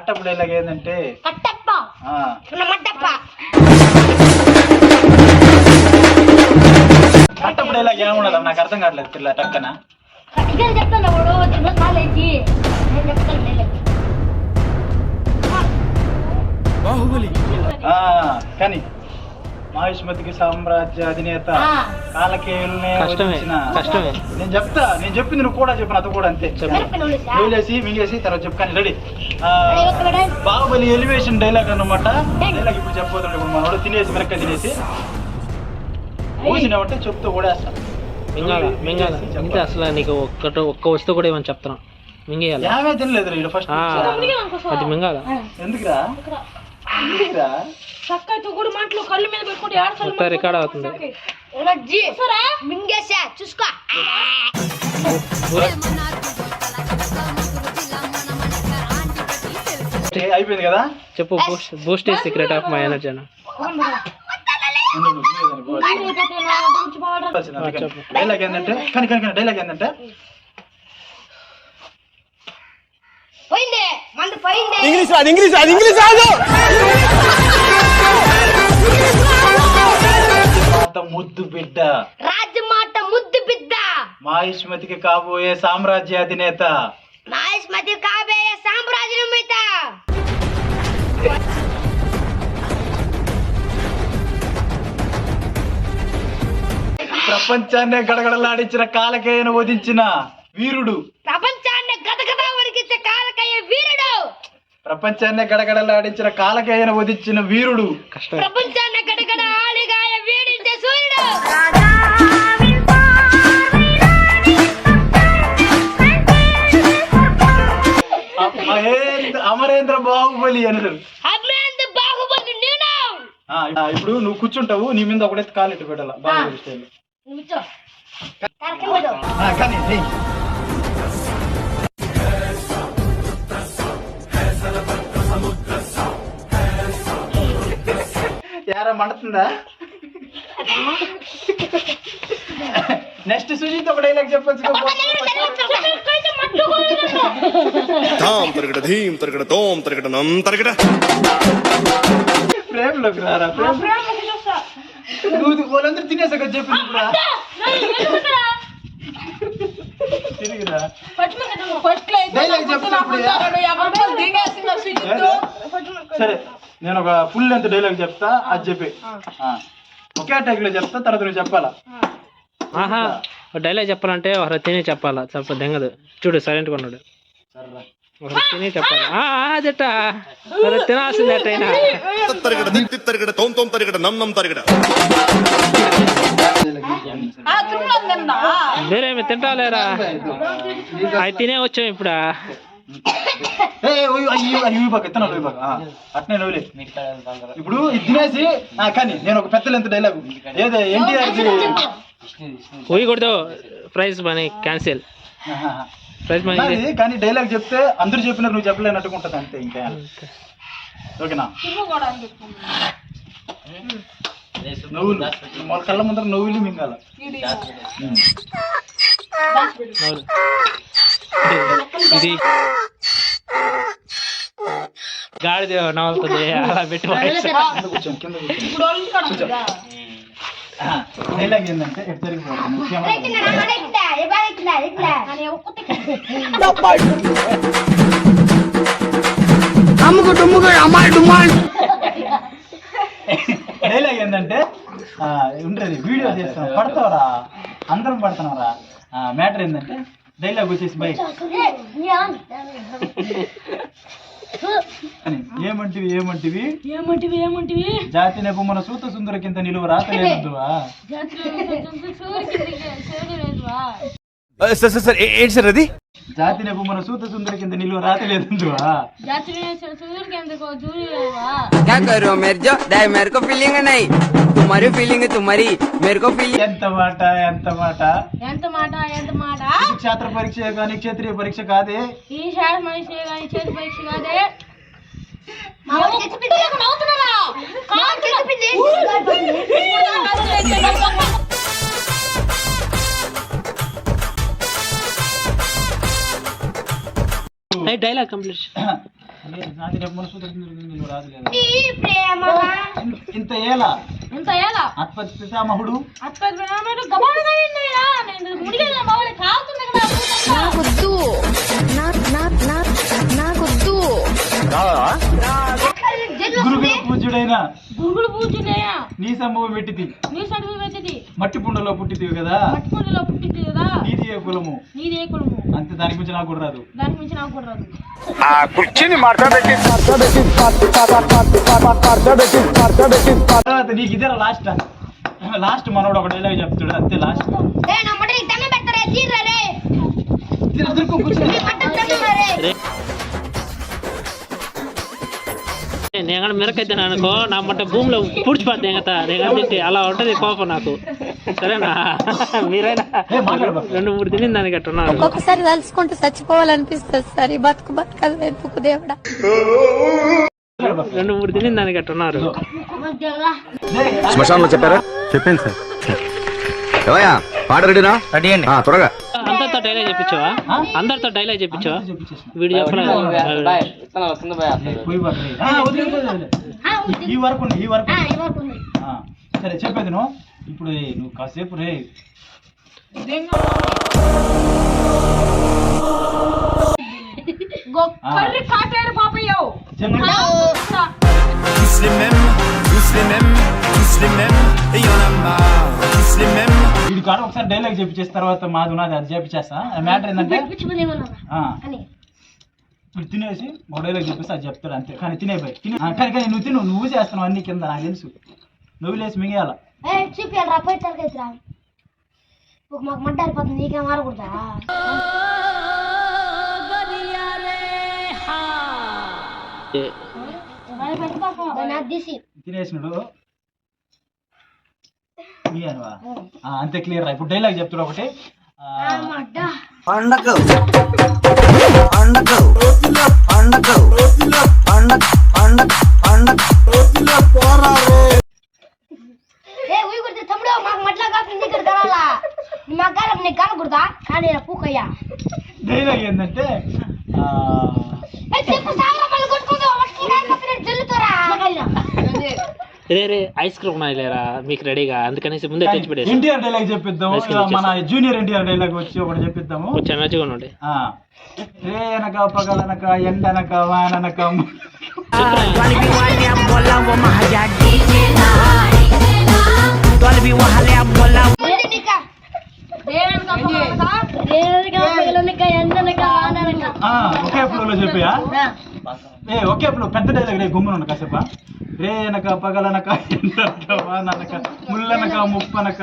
కట్టప్పుడు dialogue ఏంటంటే కట్టప్పుడు dialogue ఏముండదు నాకు అర్థం కావట్లేదు పిల్ల టక్కన కానీ మహిష్మతికి సామ్రాజ్య అధినేత కాలకేయుల్నే నేను చెప్తా, నేను చెప్పింది నువ్వు కూడా చెప్పు, నాతో కూడా అంతే. నువ్వులేసి మింగేసి తర్వాత చెప్పు. కానీ రెడీ. బాహుబలి ఎలివేషన్ డైలాగ్ అన్నమాట. డైలాగ్ ఇప్పుడు చెప్పబోతుండే. ఇప్పుడు మనోడు తినేసి మిరక్క తినేసి ఊసినావంటే చెప్తూ ఓడేస్తా. అసలు నీకు ఒక్క వస్తువు కూడా ఏమని చెప్తాను. మింగేయాలి. ఏమే తినలేదు ఫస్ట్. అది మింగాల. ఎందుకురా కళ్ళు మీద పెట్టుకుంటే రికార్డ్ అవుతుంది. చూసుకో. అయిపోయింది కదా. చెప్పు. Boost is secret of my energy. Dialogue ఏంటంటే డైలాగ్ ఏంటంటే ముద్దు బిడ్డ రాజమాట ముద్దు బిడ్డ మహిష్మతికి కాబోయే సామ్రాజ్య అధినేత మహిష్మతి కాబోయే సామ్రాజ్యమేత ప్రపంచాన్నే గడగడలాడించిన కాలకేయను వధించిన వీరుడు. ప్రపంచాన్ని గదగద వణికించే కాలకేయ వీరుడు. ప్రపంచాన్నే గడగడలాడించిన కాలకేయను వధించిన వీరుడు. ప్రపంచాన్ని గడగడ ఆలిగాయ వీడించే సూర్యుడు. అమరేంద్ర బాహుబలి అన్నారు. అమరేంద్ర బాహుబలి నేను. ఇప్పుడు నువ్వు కూర్చుంటావు, నీ మీద ఒకటే కాలు ఇట్టు పెట్టాల. బాహుబలి స్టైల్. కానీ యారా మండుతుందా? నెక్స్ట్ సుజీత్ ఒక డైలాగ్ చెప్పొచ్చు. ప్రేమలోకి రారా. నువ్వు వాళ్ళందరూ తినేసాక చెప్పి తిరిగిరా డైలాగ్ చెప్తున్నప్పుడు. సరే నేను ఒక ఫుల్ లెంత్ డైలాగ్ చెప్తా, అది చెప్పి ఒకే టైక్ లో చెప్తా, తర్వాత నువ్వు చెప్పాలా. డైలాగ్ చెప్పాలంటే ఒక తిని చెప్పాలా. చెప్ప దెంగదు. చూడు సైలెంట్గా ఉన్నాడు. తిని చెప్పాలి. అదట తినాల్సింది అట్టయినా. వేరేమి తింటాలేరా. అవి తినే వచ్చాం ఇప్పుడు. అట్నే నవ్వులే. ఇప్పుడు ఇది తినేసి కానీ నేను ఒక పెద్ద లెంత్ డైలాగ్ ఏదో ఎన్టీఆర్ పోయకూడదు. Prize money cancel. Prize money కానీ డైలాగ్ చెప్తే అందరూ చెప్పినా నువ్వు చెప్పలేనట్టుగా ఉంటుంది అంతే. ఇంకా ఓకేనా. నవ్వులు మన కళ్ళ ముందర నవ్వులు మింగాల. ఇది గాడిద నవ్వుతుంది అలా పెట్టి కూర్చోండి. కింద డైలాగ్ ఏంటంటే ఎటు జరిగిపోతుంది. డైలాగ్ ఏంటంటే ఉండేది వీడియో చేస్తాం, పడతావరా అందరం పడుతున్నారా. మ్యాటర్ ఏంటంటే డైలాగ్ వచ్చేసి బై ఏమంటివి ఏమంటివి ఏమంటివి ఏమంటివి జాతి నెపు మన సూత సుందరకింత నిలువ రాతలేదువా. ఏంటి సార్ అది? జాతి నెపు మన సూత సుందరకింత నిలువ రాతలేదువా. क्या करो मेरे को फीलिंग नहीं, तुम्हारी फीलिंग तुम्हारी, मेरे को फीलिंग. ఎంత మాట ఎంత మాట ఎంత మాట ఎంత మాట. క్షేత్ర పరీక్ష కానీ క్షేత్రీయ పరీక్ష కాదే. ఈ శాస్త్ర పరీక్ష కానీ క్షేత్ర పరీక్ష కాదే. Dialogue complete. నాది రేపు మనసు నువ్వు రాదు లేదా నీ ప్రేమ ఇంత ఏలా ఇంత ఏలా అత్పత్తి పితామహుడు గబాలుగా ఉన్నాయా నేను ముడిగా బావలే కావుతుంది కదా నాకొద్దు నాకొద్దు గురుగుల పూజ్యుడైన గురుగులు పూజునేయా నీ సంభవం పెట్టిది నీ సడుగు వెతిది మట్టి పుండలో పుట్టితివి కదా మట్టుకుండలో పుట్టింది కదా నీది ఏ కులము నీదే కులము అంతే దానికి మించి నాకు కూడా రాదు దానికి మించి నాకు కూడా రాదు తర్వాత నీకు ఇదే లాస్ట్ మనోడు ఒక డైలాగ్ చెప్తాడు అంతే లాస్ట్ నేను మిరకైతే అనుకో నా మట్ట భూమిలో పూడ్చిపోద్ది ఎంగత నేను తింటే అలా ఉంటది కోపం నాకు సరేనా మీరైనా 2-3 తిని దానికి అట్టున్నారు ఒక్కొక్కసారి తలుచుకుంటూ చచ్చిపోవాలనిపిస్తుంది సార్ ఈ బతుకలు వెతుకు దేవుడా 2-3 తిని దానికి అట్టున్నారు శ్మశానంలో చెప్పారా? చెప్పాను సార్. ఏవయ్యా పాట రెడీనా? రెడీ అండి. త్వరగా. అందరితో డైలాగ్ చెప్పించావా? అందరితో డైలాగ్ చెప్పించావా? వీడు చెప్పలేదు. ఈ వరకు సరే చెప్పేది నువ్వు ఇప్పుడు నువ్వు కాసేపు రే కర్రి కాటేరు పాపయ్యో వీడి కాడ ఒకసారి డైలాగ్ చెప్పించేసిన తర్వాత మాది ఉన్నది అది చెప్పించేస్తా మ్యాటర్ ఏంటంటే ఇప్పుడు తినేసి ఒక డైలాగ్ చెప్పేసి అది చెప్తాడు అంతే కానీ తినే కానీ నువ్వు చేస్తున్నావు అన్ని కింద నాకు తెలుసు నువ్వు లేసి మింగేయాల చూపియాలరా పోయి తరగతిరా మాకు మంటారిపోతుంది నీకేం మారకూడదా తినేసినాడు అంతే క్లియర్ రా ఇప్పుడు డైలాగ్ చెప్తాడు ఒకటి పండగ పండగ పండగ పండగ పండగ పండగ తమ్ముడు మాకు మట్లా కాకుండా ఇక్కడ కలాలా మా కాలం నీకు కలకూడదా కానీ పూకయ్యా డైలాగ్ ఏంటంటే రే ఐస్ క్రీమ్ ఉన్నాయి లేరా మీకు రెడీగా అందుకనేసి ముందే తెచ్చి పెట్టేసి ఎన్టీఆర్ డైలాగ్ చెప్పిద్దాము మన జూనియర్ ఎన్టీఆర్ డైలాగ్ వచ్చి ఒకటి చెప్పిద్దాము కొంచెం మంచిగా ఉండండి రే అనక పగలనక ఎండనక వాననక ఒకే ఫ్లోలో చెప్పియా ఒకే ఫ్లో పెద్ద డైలాగ్ రే గుమ్మను కాసేప రే అనక పగలనక ఎండనక వాననక ముల్లనక ముప్పనక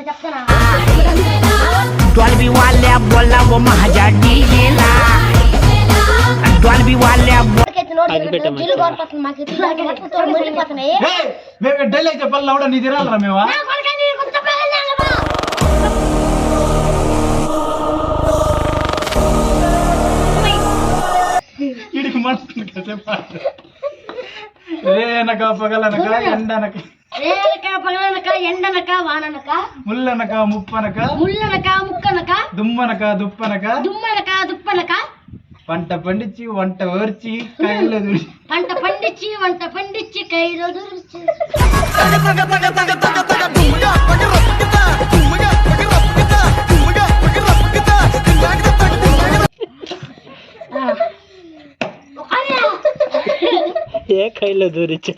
చెప్తానా మేము డైలాగ్ చెప్పాలి లౌడ నీ తిరాలరా మేమా ఇడికి మనసు కాసేప రే అనక పగలనక ఎండనక ఎండనక వాననక ముల్లనక ముప్పనక ముక్కనక దుమ్మనక దుప్పనక దుప్పనక పంట పండించి వంట ఓర్చి కైలో వంట పండించి కైలో దూర్చి ఏ కైలో దూరిచ్చా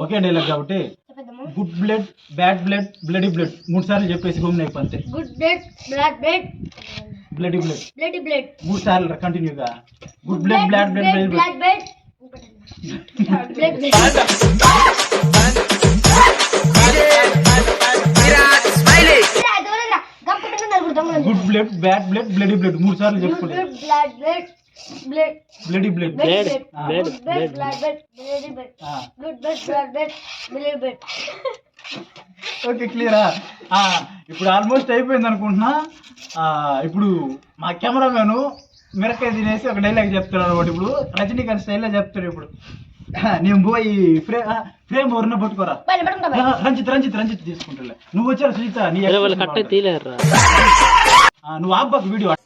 ఓకే డైలాగ్ కాబట్టి good blood bad blood bloody blood 3 సార్లు చెప్పేసి భూమి అయిపో అంతే good blood bad blood bloody blood 3 సార్లు కంటిన్యూగా good blood bad blood bloody blood good blood bad blood bloody blood 3 సార్లు చెప్పుకోండి బ్లడీ బ్లడ్ ఓకే క్లియరా ఇప్పుడు ఆల్మోస్ట్ అయిపోయింది అనుకుంటున్నా ఇప్పుడు మా కెమెరామెన్ మిరకాయ తినేసి ఒక డైలాగ్ చెప్తున్నాడు అనమాట. ఇప్పుడు రజనీకాంత్ స్టైల్లో చెప్తాడు. ఇప్పుడు నేను పోయి ఫ్రేమ్ ఎవరిన పట్టుకోరా, రంజిత్ తీసుకుంటా. నువ్వు వచ్చారు సుజిత, నీ వాళ్ళు కట్ట తీలేరు. నువ్వు ఆబ్బాకు వీడియో